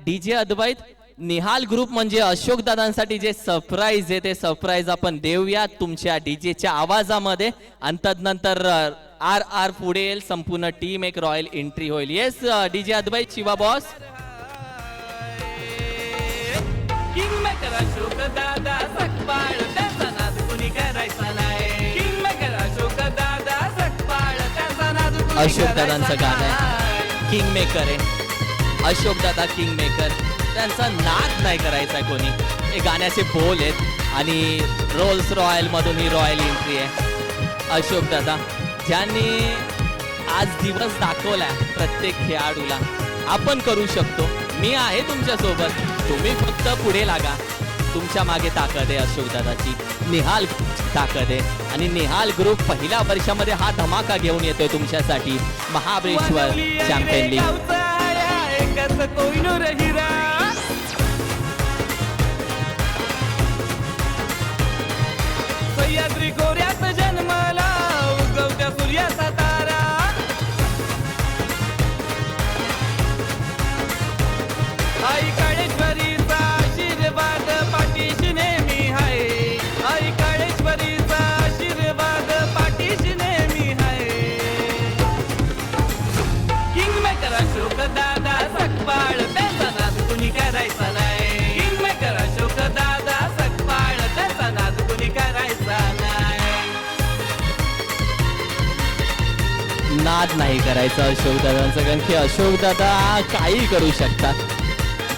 DJ अद्वैत Nihal group म्हणजे अशोक दादांसाठी जे surprise आहे ते सरप्राईज आपण देऊया तुमच्या डीजेच्या आवाजामध्ये आणि तदनंतर आर आर पुढे येईल संपूर्ण टीम एक रॉयल एंट्री होईल. येस डीजे अद्वैत शिवा बॉस. किंगमेकर अशोक दादा सकपाळ त्याचा नाद कुणी करायचा नाही. किंगमेकर अशोक दादा सकपाळ त्याचा नाद कुणी अशोक दादांचं गाणं आहे किंग मेकर आहे. अशोक दादा किंग मेकर त्यांचा नाद नाही करायचा कोणी. हे गाण्याचे बोल आहेत आणि रोल्स रॉयल मधून ही रॉयल एंट्री आहे. अशोक दादा ज्यांनी आज दिवस दाखवलाय प्रत्येक खेळाडूला आपण करू शकतो. मी आहे तुमच्या सोबत, तुम्ही फक्त पुढे लागा. तुमच्या मागे ताकद आहे अशोक दादाची, निहाल ताकद आहे आणि निहाल ग्रुप पहिल्या वर्षामध्ये हा धमाका घेऊन येतोय तुमच्यासाठी. Mahabaleshwar champion league. कोहिनूर हिरा सह्याद्री खोऱ्यात जन्मला उगवत्या सूर्याचा तारा. आई काळेश्वरीचा आशीर्वाद पाठीशी नेहमी आहे. आई काळेश्वरीचा आशीर्वाद पाठीशी नेहमी आहे. किंगमेकर अशोक दादा सकपाळ त्याचा नाद कुणी करायचा नाही. किंगमेकर अशोक दादा सकपाळ त्याचा नाद कुणी करायचा नाही. नाद नाही करायचा अशोक दादांचं, कारण की अशोक दादा काही करू शकतात.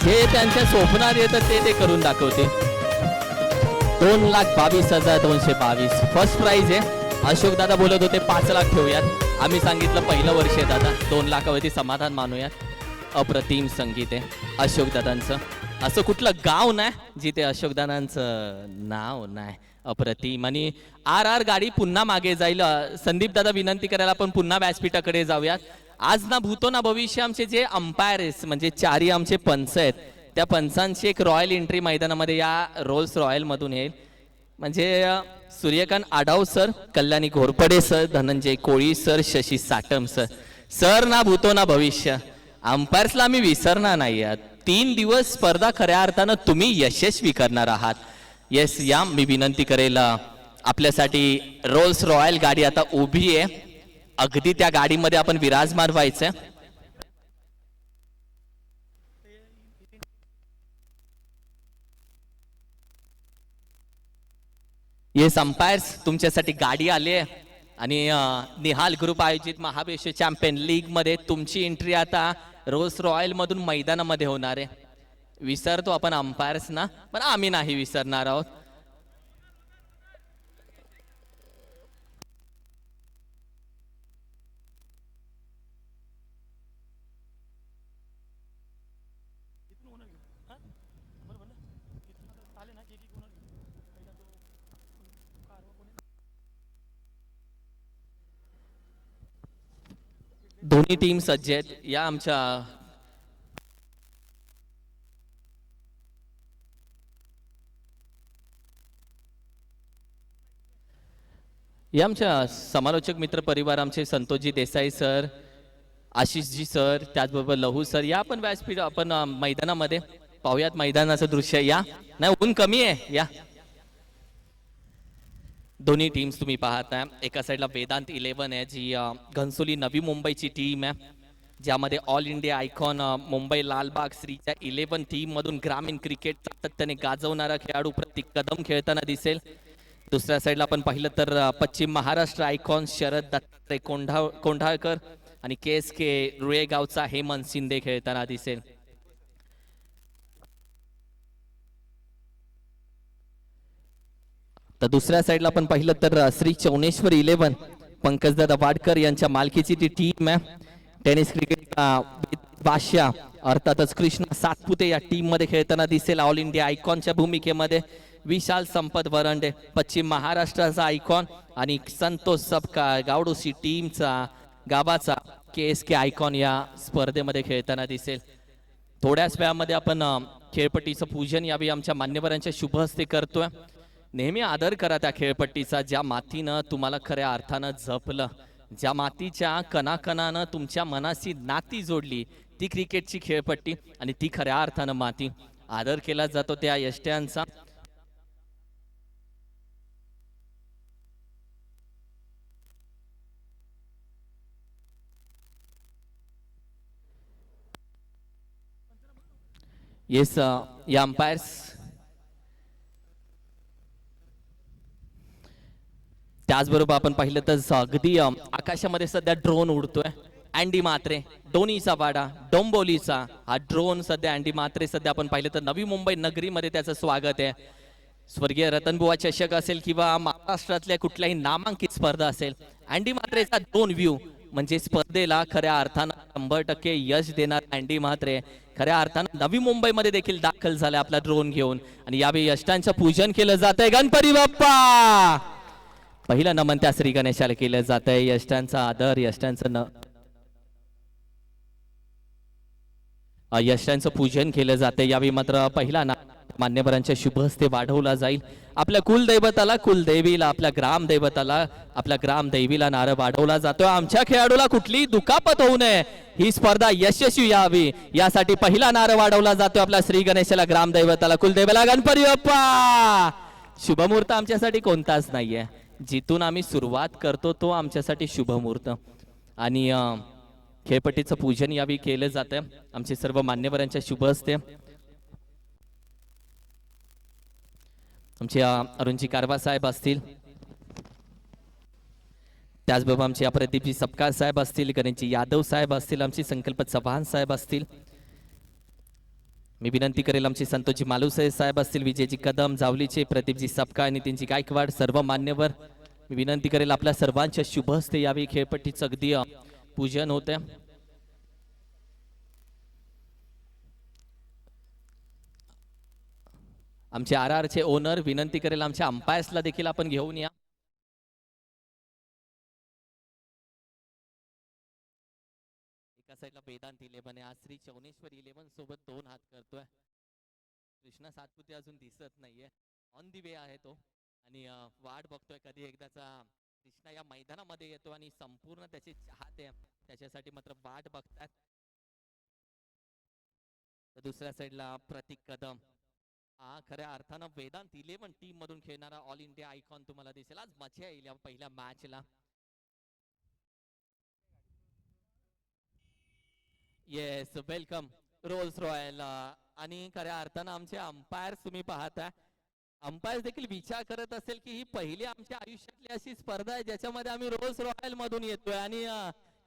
जे त्यांच्या स्वप्नात येतं ते करून दाखवते. 2,22,222 फर्स्ट प्राइज आहे. अशोक दादा बोलत होते 5 लाख ठेवूयात. आम्ही सांगितलं पहिलं वर्ष आहे दादा, 2 लाखावरती समाधान मानूयात. अप्रतिम संगीत आहे अशोक दादांचं. असं कुठलं गाव नाही जिथे अशोक दादांचं नाव नाही. अप्रतिम. आणि आर आर गाडी पुन्हा मागे जाईल. संदीप दादा विनंती करायला आपण पुन्हा व्यासपीठाकडे जाऊयात. आज ना भूतो ना भविष्य आमचे जे अंपायर्स म्हणजे 4 आमचे पंच आहेत त्या पंचांची एक रॉयल एंट्री मैदानामध्ये या रोल्स रॉयल मधून येईल. म्हणजे Suryakant Adhav sir, Kalyani Ghorpade sir, Dhananjay Koli sir, Shashi Satam sir. Sir ना भूतो ना भविष्य. अंपायर्सला आम्ही विसरणार नाही आहात. 3 दिवस स्पर्धा खऱ्या अर्थानं तुम्ही यशस्वी करणार आहात. येस या मी विनंती करेल आपल्यासाठी रोल्स रॉयल गाडी आता उभी आहे. अगदी त्या गाडीमध्ये आपण विराजमान व्हायचं. येस अंपायर्स तुमच्यासाठी गाडी आली आहे आणि निहाल ग्रुप आयोजित महाबळेश्वर चॅम्पियन लीग मध्ये तुमची एंट्री आता रोल्स रॉयल मधून मैदानामध्ये होणार आहे. विसरतो आपण अंपायर्स ना, पण आम्ही नाही विसरणार आहोत. दोन्ही टीम सज्ज आहेत. या आमच्या समालोचक मित्र परिवार आमचे संतोषजी देसाई सर, आशिषजी सर, त्याचबरोबर लहू सर. या आपण व्यासपीठ आपण मैदानामध्ये पाहूयात मैदानाचं दृश्य. या नाही ऊन कमी आहे. या दोन्ही टीम्स तुम्ही पाहताय. एका साईडला वेदांत 11 आहे जी घनसोली नवी मुंबईची टीम आहे ज्यामध्ये all India icon Mumbai Lalbaug श्रीच्या 11 टीम मधून ग्रामीण क्रिकेट सातत्याने गाजवणारा खेळाडू प्रतीक कदम खेळताना दिसेल. दुसऱ्या साईडला आपण पाहिलं तर पश्चिम महाराष्ट्र आयकॉन शरद दत्तात्रय कोंढाळकर आणि KSK रुळेगावचा हेमंत शिंदे खेळताना दिसेल. तर दुसऱ्या साईडला आपण पाहिलं तर श्री चौनेश्वर 11 पंकजदादा वाडकर यांच्या मालकीची ती टीम आहे. टेनिस क्रिकेट बादशाह अर्थातच कृष्णा सातपुते या टीम मध्ये खेळताना दिसेल. ऑल इंडिया आयकॉनच्या भूमिकेमध्ये विशाल संपत वरंडे पश्चिम महाराष्ट्राचा आयकॉन आणि संतोष सबका गावडोसी टीमचा गावाचा KSK आयकॉन या स्पर्धेमध्ये खेळताना दिसेल. थोड्याच वेळामध्ये आपण खेळपट्टीचं पूजन यावेळी आमच्या मान्यवरांच्या शुभ हस्ते करतोय. नेहमी आदर करा त्या खेळपट्टीचा ज्या मातीनं तुम्हाला खऱ्या अर्थानं जपलं, ज्या मातीच्या कणाकणानं तुमच्या मनाशी नाती जोडली ती क्रिकेटची खेळपट्टी आणि ती खऱ्या अर्थानं माती. आदर केला जातो त्या यष्ट्यांचा. येस या अंपायर्स त्याचबरोबर आपण पाहिलं तर अगदी आकाशामध्ये सध्या ड्रोन उडतोय. अँडी मात्रे डोनीचा वाडा डोंबोलीचा हा ड्रोन सध्या अँडी मात्रे सध्या आपण पाहिलं तर नवी मुंबई नगरीमध्ये त्याचं स्वागत आहे. स्वर्गीय रतनबुवा चषक असेल किंवा महाराष्ट्रातल्या कुठल्याही नामांकित स्पर्धा असेल, अँडी मात्रेचा ड्रोन व्ह्यू म्हणजे स्पर्धेला खऱ्या अर्थानं 100% यश देणार अँडी मात्रे खऱ्या अर्थानं नवी मुंबईमध्ये देखील दाखल झाले आपला ड्रोन घेऊन. आणि यावेळी यष्टांचं पूजन केलं जात आहे. गणपती बाप्पा पहिलं नमन त्या श्री गणेशाला केलं जात आहे. यष्टांचा आदर यष्टांचं पूजन केलं जाते. यावेळी मात्र पहिला मान्यवरांच्या शुभ हस्ते वाढवला जाईल. आपल्या कुलदैवताला कुलदेवीला आपल्या ग्रामदैवताला आपल्या ग्रामदैवीला नारळ वाढवला जातोय. आमच्या खेळाडूला कुठलीही दुखापत होऊ नये, ही स्पर्धा यशस्वी यावी यासाठी पहिला नारळ वाढवला जातोय आपल्या श्री गणेशाला ग्रामदैवताला कुलदेवाला. गणपती बाप्पा शुभमुहूर्त आमच्यासाठी कोणताच नाहीये, जिथून आम्ही सुरुवात करतो तो आमच्यासाठी शुभमुहूर्त. आणि खेळपट्टीचं पूजन यावेळी केलं जातं आमचे सर्व मान्यवरांच्या शुभ हस्ते. आमचे अरुणजी कारवा साहेब असतील, त्याचबरोबर आमचे अप्रदीपजी सपकाळ साहेब असतील, गणेशजी यादव साहेब असतील, आमचे संकल्प चव्हाण साहेब असतील. मी विनंती करेल आमचे संतोषजी मालुसरे साहेब असतील, विजयजी कदम, जावलीचे प्रदीपजी सपकाळ, नितीनजी गायकवाड, सर्व मान्यवर मी विनंती करेल आपल्या सर्वांच्या शुभ हस्ते यावेळी खेळपट्टीचं अगदी पूजन होते. आमचे RR चे ओनर विनंती करेल आमच्या अंपायर्सला देखील आपण घेऊन या. एका साईडला वेदांत 11 आहे, आज श्री चौनेश्वर 11 सोबत 2 हात करतोय. कृष्णा सातपुते अजून दिसत नाहीये, ऑन दी वे आहे तो आणि वाट बघतोय कधी एकदाचा कृष्णा या मैदानामध्ये येतो आणि संपूर्ण त्याचे चाहते त्याच्यासाठी मात्र वाट बघतात. दुसऱ्या साईडला प्रतीक कदम हा खऱ्या अर्थानं वेदांत 11 टीम मधून खेळणारा ऑल इंडिया आयकॉन तुम्हाला दिसेल. आज मजा येईल या पहिल्या मॅचला. Yes welcome Rolls Royal. आणि खऱ्या अर्थानं आमचे अंपायर्स तुम्ही पाहताय, अंपायर देखील विचार करत असेल की ही पहिली आमच्या आयुष्यातली अशी स्पर्धा आहे ज्याच्यामध्ये आम्ही रोल्स रॉयल मधून येतोय आणि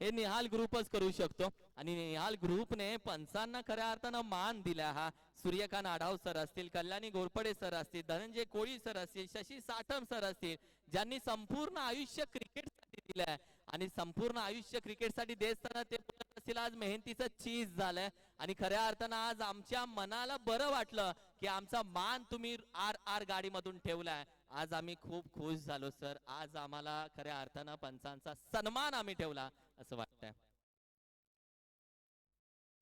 हे निहाल ग्रुपच करू शकतो. आणि निहाल ग्रुपने पंचांना खऱ्या अर्थानं मान दिला. हा सूर्यकांत आढाव सर असतील, कल्याणी घोरपडे सर असतील, धनंजय कोळी सर असतील, शशी साठम सर असतील, ज्यांनी संपूर्ण आयुष्य क्रिकेटसाठी दिलंय आणि संपूर्ण आयुष्य क्रिकेटसाठी देताना ते बोलत असतील आज मेहनतीचं चीज झालंय. आणि खऱ्या अर्थानं आज आमच्या मनाला बरं वाटलं की आमचा मान तुम्ही RR गाडीमधून ठेवलाय. आज आम्ही खूप खुश झालो सर. आज आम्हाला खऱ्या अर्थानं पंचांचा सन्मान आम्ही ठेवला असं वाटतंय.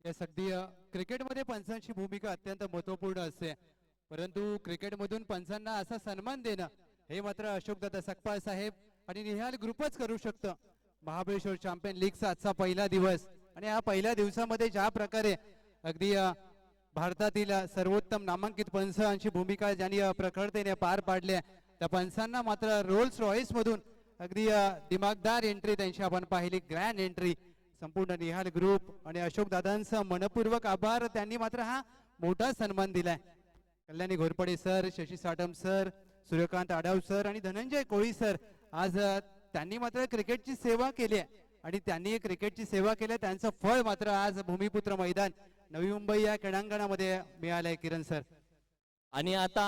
येस, अगदी क्रिकेटमध्ये पंचांची भूमिका अत्यंत महत्वपूर्ण असते, परंतु क्रिकेटमधून पंचांना असा सन्मान देणं हे मात्र अशोकदादा सकपाळ साहेब आणि निहाल ग्रुपच करू शकतं. महाबळेश्वर चॅम्पियन लीगचा आजचा पहिला दिवस आणि या पहिल्या दिवसामध्ये ज्या प्रकारे अगदी भारतातील सर्वोत्तम नामांकित पंचांची भूमिका ज्यांनी प्रखरतेने पार पाडली त्या पंचांना मात्र रोल्स रॉयस मधून अगदी दिमागदार एंट्री त्यांची आपण पाहिली, ग्रँड एंट्री. संपूर्ण निहाल ग्रुप आणि अशोक दादांचा मनपूर्वक आभार. त्यांनी मात्र हा मोठा सन्मान दिलाय. Kalyani Ghorpade sir, Shashi Satham sir, Suryakant Adhav sir आणि धनंजय कोळी सर आज त्यांनी मात्र क्रिकेटची सेवा केली आहे आणि त्यांनी क्रिकेटची सेवा केली, त्यांचं फळ मात्र आज भूमिपुत्र मैदान नवी मुंबई या क्रीडांगणामध्ये मिळालंय. किरण सर आणि आता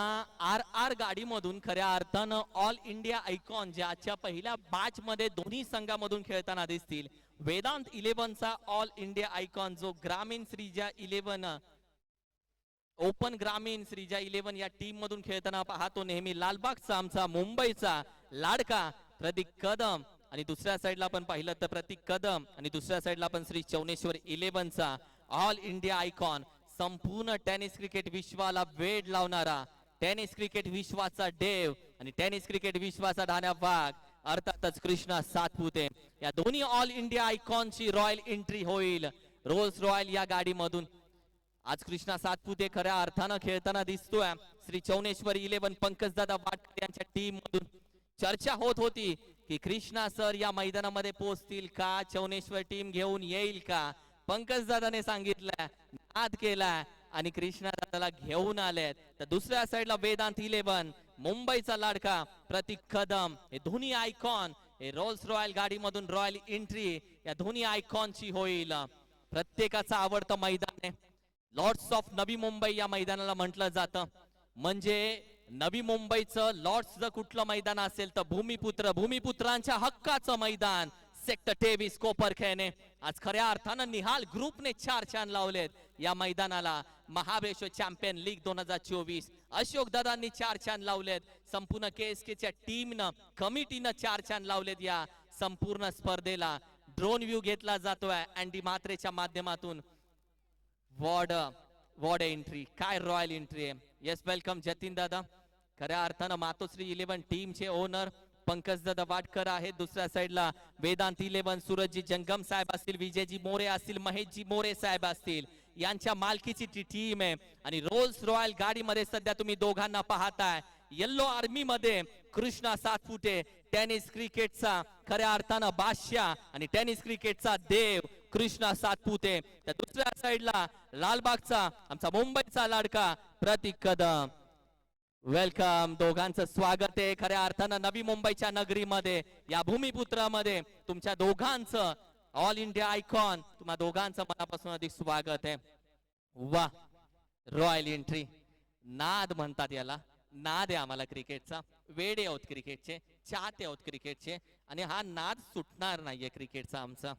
RR गाडीमधून खऱ्या अर्थानं ऑल इंडिया आयकॉन जे आजच्या पहिल्या बॅच मध्ये दोन्ही संघामधून खेळताना दिसतील. वेदांत 11 चा ऑल इंडिया आयकॉन जो ग्रामीण श्रीजा 11 ओपन ग्रामीण श्रीजा 11 या टीम मधून खेळताना पाहतो नेहमी लालबागचा आमचा मुंबईचा लाडका प्रतीक कदम. आणि दुसऱ्या साईडला आपण पाहिलं तर प्रतीक कदम आणि दुसऱ्या साईडला आपण श्री चौनेश्वर 11 चा ऑल इंडिया आयकॉन, संपूर्ण टेनिस क्रिकेट विश्वाला वेड लावणारा, टेनिस क्रिकेट विश्वाचा देव आणि टेनिस क्रिकेट विश्वाचा ढाण्या वाघ अर्थातच कृष्णा सातपुते. या दोन्ही ऑल इंडिया आयकॉनची रॉयल एंट्री होईल रोल्स रॉयल या गाडीमधून. आज कृष्णा सातपुते खऱ्या अर्थानं खेळताना दिसतोय. श्री चौनेश्वर 11 पंकजदादा वाटकर यांच्या टीम मधून. चर्चा होत होती की कृष्णा सर या मैदानामध्ये पोहोचतील का, चौनेश्वर टीम घेऊन येईल का. पंकजदादाने सांगितलं नाद केलाय आणि कृष्णा दादाला घेऊन आलेत. तर दुसऱ्या साईडला वेदांत 11 मुंबईचा लाडका प्रतीक कदम, हे दोन्ही आयकॉन हे रोल्स रॉयल गाडीमधून रॉयल एंट्री या दोन्ही आयकॉनची होईल. प्रत्येकाचं आवडतं मैदान आहे. लॉर्ड्स ऑफ नवी मुंबई या मैदानाला म्हटलं जातं. म्हणजे नवी मुंबईचं लॉर्ड्स जर कुठलं मैदान असेल तर भूमिपुत्रांच्या हक्काचं मैदान सेक्टर 23 कोपरखैरणे. आज खऱ्या अर्थानं निहाल ग्रुपने 4 चान लावलेत या मैदानाला. महाबळेश्वर चॅम्पियन लीग 2024 अशोक दादांनी 4 चान लावलेत. संपूर्ण केएसकेच्या टीमनं कमिटीनं 4 चान लावलेत या संपूर्ण स्पर्धेला. ड्रोन व्ह्यू घेतला जातोय अँडी म्हात्रेच्या माध्यमातून. वॉर्ड एंट्री, काय रॉयल एंट्री आहे. येस, वेलकम जतीन दादा. खऱ्या अर्थानं मातोश्री 11 टीमचे ओनर पंकजदादा वाटकर आहेत. दुसऱ्या साईडला वेदांत 11 सूरजजी जंगम साहेब असतील, विजयजी मोरे असतील, महेशजी मोरे साहेब असतील, यांच्या मालकीची टीम आहे. आणि रोल्स रॉयल गाडीमध्ये सध्या तुम्ही दोघांना पाहताय. येल्लो आर्मी मध्ये कृष्णा सातपुते, टेनिस क्रिकेटचा खऱ्या अर्थानं बादशाह आणि टेनिस क्रिकेटचा देव कृष्णा सातपुते. तर दुसऱ्या साईडला लालबागचा आमचा मुंबईचा लाडका प्रतीक कदम. वेलकम, दोघांचं स्वागत आहे खऱ्या अर्थानं नवी मुंबईच्या नगरीमध्ये, या भूमिपुत्रामध्ये. तुमच्या दोघांचं ऑल इंडिया आयकॉन, तुम्हा दोघांचं मनापासून अधिक स्वागत आहे. वा, रॉयल एंट्री, नाद म्हणतात याला. नाद आहे आम्हाला क्रिकेटचा. वेडे आहोत क्रिकेटचे, चाहते आहोत क्रिकेटचे, आणि हा नाद सुटणार नाहीये क्रिकेटचा आमचा.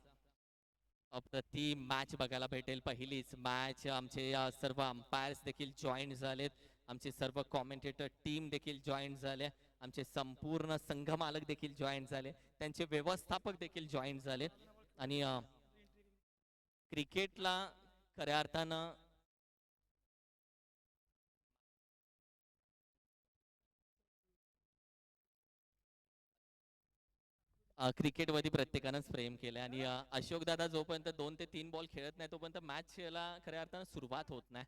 अप्रतिम मॅच बघायला भेटेल. पहिलीच मॅच. आमचे सर्व अंपायर्स देखील जॉईन झालेत. आमचे सर्व कॉमेंटेटर टीम देखील जॉईन झाले. आमचे संपूर्ण संघ मालक देखील जॉईन झाले. त्यांचे व्यवस्थापक देखील जॉईन झाले. आणि क्रिकेटला खऱ्या अर्थानं क्रिकेटवरती प्रत्येकानंच प्रेम केलंय. आणि अशोक दादा जोपर्यंत 2 ते 3 बॉल खेळत नाही तोपर्यंत मॅचला खऱ्या अर्थानं सुरुवात होत नाही.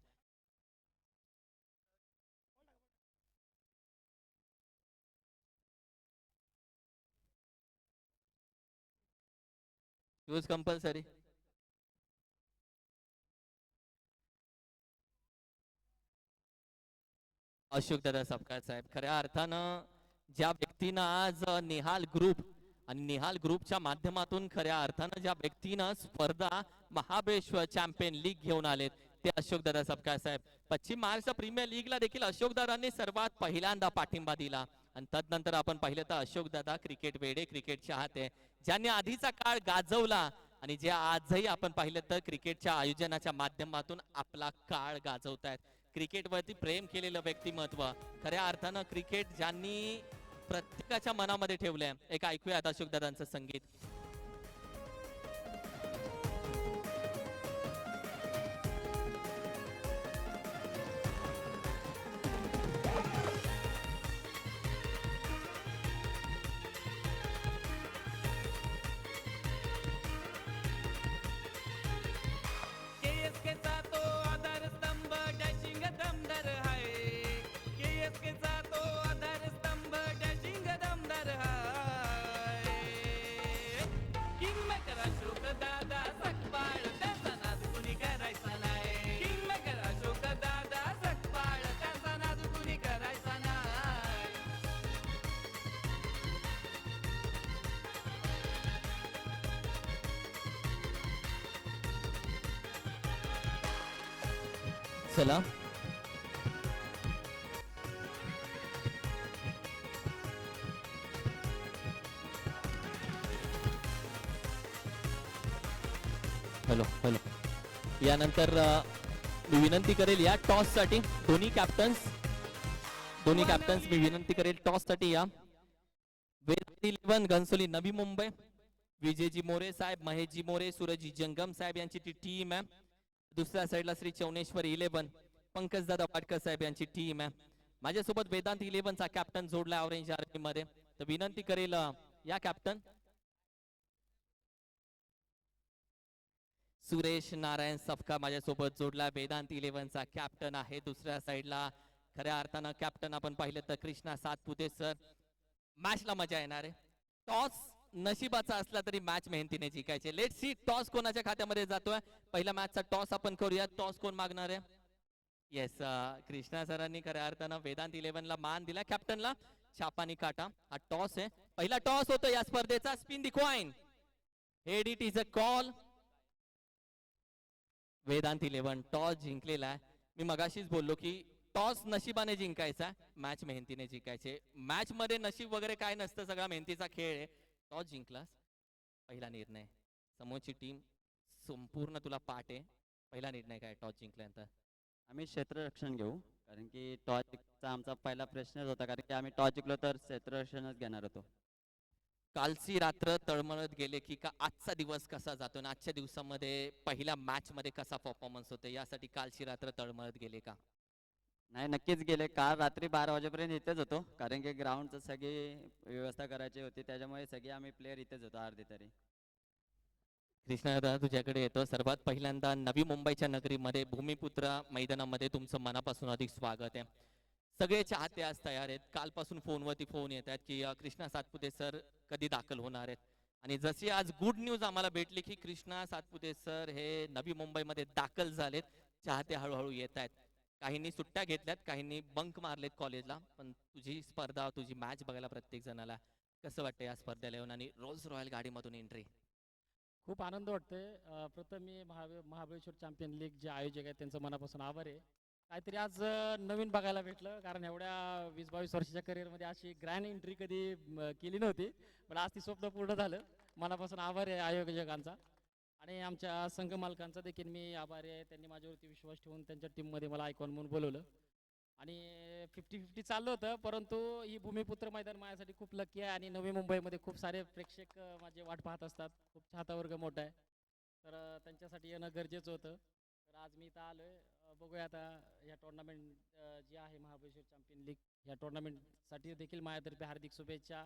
Use compulsory. अशोक दादा सपकाळ साहेब, खऱ्या अर्थानं ज्या व्यक्तीनं आज निहाल ग्रुप आणि निहाल ग्रुपच्या माध्यमातून खऱ्या अर्थानं ज्या व्यक्तीनं स्पर्धा महाबळेश्वर चॅम्पियन लीग घेऊन आलेत ते अशोक दादा सपकाळ साहेब. पश्चिम महाराष्ट्र प्रीमियर लीगला देखील अशोक दादांनी सर्वात पहिल्यांदा पाठिंबा दिला. आणि तदनंतर आपण पाहिलं तर अशोक दादा क्रिकेट वेडे, क्रिकेट चाहते, ज्यांनी आधीचा काळ गाजवला आणि जे आजही आपण पाहिलं तर क्रिकेटच्या आयोजनाच्या माध्यमातून आपला काळ गाजवतायत. क्रिकेटवरती प्रेम केलेलं व्यक्तिमत्व, खऱ्या अर्थानं क्रिकेट ज्यांनी प्रत्येकाच्या मनामध्ये ठेवलंय. एक ऐकूयात अशोक दादांचं संगीत. केएसकेचा तो आधारस्तंभ डॅशिंग दमदार हाय. केएसकेचा तो आधारस्तंभ डॅशिंग दमदार हाय. किंगमेकर अशोक दादा सकपाळ, त्याचा नाद कुणी करायचा नाही. किंगमेकर अशोक दादा सकपाळ, त्याचा नाद कुणी करायचा नाही. चला, हॅलो हॅलो. यानंतर मी विनंती करेल या टॉस साठी दोन्ही कॅप्टन्स मी विनंती करेल टॉस साठी या. वेदांत 11 घनसोली नवी मुंबई, विजयजी मोरे साहेब, महेशजी मोरे, सूरजजी जंगम साहेब यांची ती टीम आहे. दुसऱ्या साईडला श्री चौनेश्वर 11 पंकजदादा वाटकर साहेब यांची टीम आहे. माझ्यासोबत वेदांत 11 चा कॅप्टन जोडला ऑरेंज आर्मी मध्ये. तर विनंती करेल या कॅप्टन सुरेश नारायण सफका माझ्यासोबत जोडला. वेदांत 11चा कॅप्टन आहे. दुसऱ्या साईडला खऱ्या अर्थानं कॅप्टन आपण पाहिलं तर कृष्णा सातपुते सर. मॅचला मजा येणार आहे. टॉस नशिबाचा असला तरी मॅच मेहनतीने जिंकायचे. लेट सी टॉस कोणाच्या खात्यामध्ये जातोय. पहिला मॅचचा टॉस आपण करूया. टॉस कोण मागणार आहे? येस, कृष्णा सरांनी खऱ्या अर्थानं वेदांत 11ला मान दिला. कॅप्टनला छापानी काटा. हा टॉस आहे. पहिला टॉस होतो या स्पर्धेचा. Spin the coin. Head it is a call. Vedant 11 toss जिंकलेला आहे. मी मगाशीच बोललो की टॉस नशिबाने जिंकायचा, मॅच मेहनतीने जिंकायचे. मॅच मध्ये नशीब वगैरे काय नसतं, सगळा मेहनतीचा खेळ आहे. टॉस जिंकलास, पहिला निर्णय. समोरची टीम संपूर्ण तुला पाठ आहे. पहिला निर्णय काय टॉस जिंकल्यानंतर? आम्ही क्षेत्ररक्षण घेऊ, कारण की टॉसचा आमचा पहिला प्रश्नच होता, कारण की आम्ही टॉस जिंकलो तर क्षेत्ररक्षणच घेणार होतो. कालची रात्र तळमळत गेले की का आजचा दिवस कसा जातो आणि आजच्या दिवसामध्ये पहिल्या मॅच मध्ये कसा परफॉर्मन्स होतो यासाठी कालची रात्र तळमळत गेले का? नाही, नक्कीच गेले. काल रात्री 12 वाजेपर्यंत इथेच होतो, कारण की ग्राउंडचं सगळी व्यवस्था करायची होती, त्याच्यामुळे सगळे आम्ही प्लेयर इथेच होतो अर्धे तरी. कृष्णा तुझ्याकडे येतो. सर्वात पहिल्यांदा नवी मुंबईच्या नगरीमध्ये भूमिपुत्र मैदानामध्ये तुमचं मनापासून अधिक स्वागत आहे. सगळे चाहते आज तयार आहेत. कालपासून फोनवरती फोन येत आहेत की कृष्णा सातपुते सर कधी दाखल होणार आहेत. आणि जशी आज गुड न्यूज आम्हाला भेटली की कृष्णा सातपुते सर हे नवी मुंबईमध्ये दाखल झालेत. चाहते हळूहळू येत आहेत. काहींनी सुट्ट्या घेतल्यात, काहींनी बंक मारलेत कॉलेजला. पण तुझी स्पर्धा, तुझी मॅच बघायला प्रत्येक जणाला कसं वाटतं या स्पर्धेला येऊन आणि रोल्स रॉयल गाडीमधून एंट्री? खूप आनंद वाटतोय. प्रथम मी महाबळेश्वर चॅम्पियन लीग जे आयोजक आहेत त्यांचं मनापासून आभार आहे. काहीतरी आज नवीन बघायला भेटलं, कारण एवढ्या 20-22 वर्षाच्या करिअरमध्ये अशी ग्रँड एंट्री कधी केली नव्हती. पण आज ती स्वप्न पूर्ण झालं. मनापासून आभार आहे आयोजकांचा आणि आमच्या संघ मालकांचा देखील मी आभारी आहे. त्यांनी माझ्यावरती विश्वास ठेवून त्यांच्या टीममध्ये मला आयकॉन म्हणून बोलवलं आणि 50-50 चाललं होतं, परंतु ही भूमिपुत्र मैदान माझ्यासाठी खूप लकी आहे. आणि नवी मुंबईमध्ये खूप सारे प्रेक्षक माझे वाट पाहत असतात. खूप चाहता वर्ग मोठा आहे, तर त्यांच्यासाठी येणं गरजेचं होतं. तर आज मी इथं आलो आहे. बघूया आता या टुर्नामेंट जी आहे महाबळेश्वर चॅम्पियन लीग, या टुर्नामेंटसाठी देखील माझ्यातर्फे हार्दिक शुभेच्छा.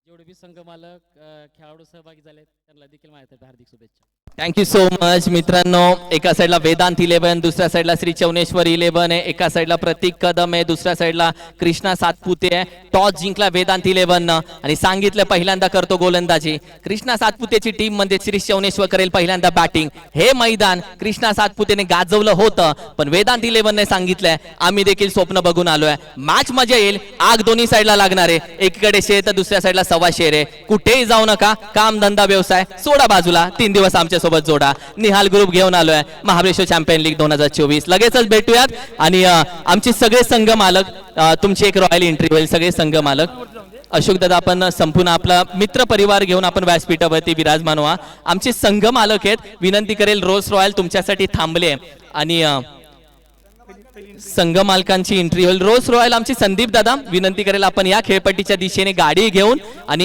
जेवढे बी संघ मालक खेळाडू सहभागी झालेत त्यांना देखील माझ्यातर्फे हार्दिक शुभेच्छा. थँक्यू सो मच मित्रांनो. एका साईडला वेदांत 11, दुसऱ्या साईडला श्री चौनेश्वर 11 आहे. एका साईडला प्रतीक कदम आहे, दुसऱ्या साईडला कृष्णा सातपुते आहे. टॉस जिंकला वेदांत 11 आणि सांगितलं पहिल्यांदा करतो गोलंदाजी. कृष्णा सातपुतेची टीम म्हणजे श्री चौनेश्वर करेल पहिल्यांदा बॅटिंग. हे मैदान कृष्णा सातपुतेने गाजवलं होतं, पण वेदांत 11ने सांगितलंय आम्ही देखील स्वप्न बघून आलोय. मॅच मजा येईल. आग दोन्ही साईडला लागणार आहे. एकीकडे शेर तर दुसऱ्या साईडला सव्वा शेर आहे. कुठेही जाऊ नका. काम धंदा व्यवसाय सोडा बाजूला. 3 दिवस आमच्या सोबत जोडा. निहाल ग्रुप घेऊन आलोय महाबळेश्वर चॅम्पियन लीग 2024. लगेचच भेटूयात आणि आमचे सगळे संघ मालक, तुमची एक रॉयल एंट्री होईल. सगळे संघ मालक अशोक दादा, आपण संपूर्ण आपला मित्र परिवार घेऊन आपण व्यासपीठावरती विराजमान व्हा. आमचे संघ मालक आहेत. विनंती करेल रोल्स रॉयल तुमच्यासाठी थांबले आणि संघ मालकांची एंट्री होईल. रोल्स रॉयल आमची संदीप दादा, विनंती करेल आपण या खेळपट्टीच्या दिशेने गाडी घेऊन आणि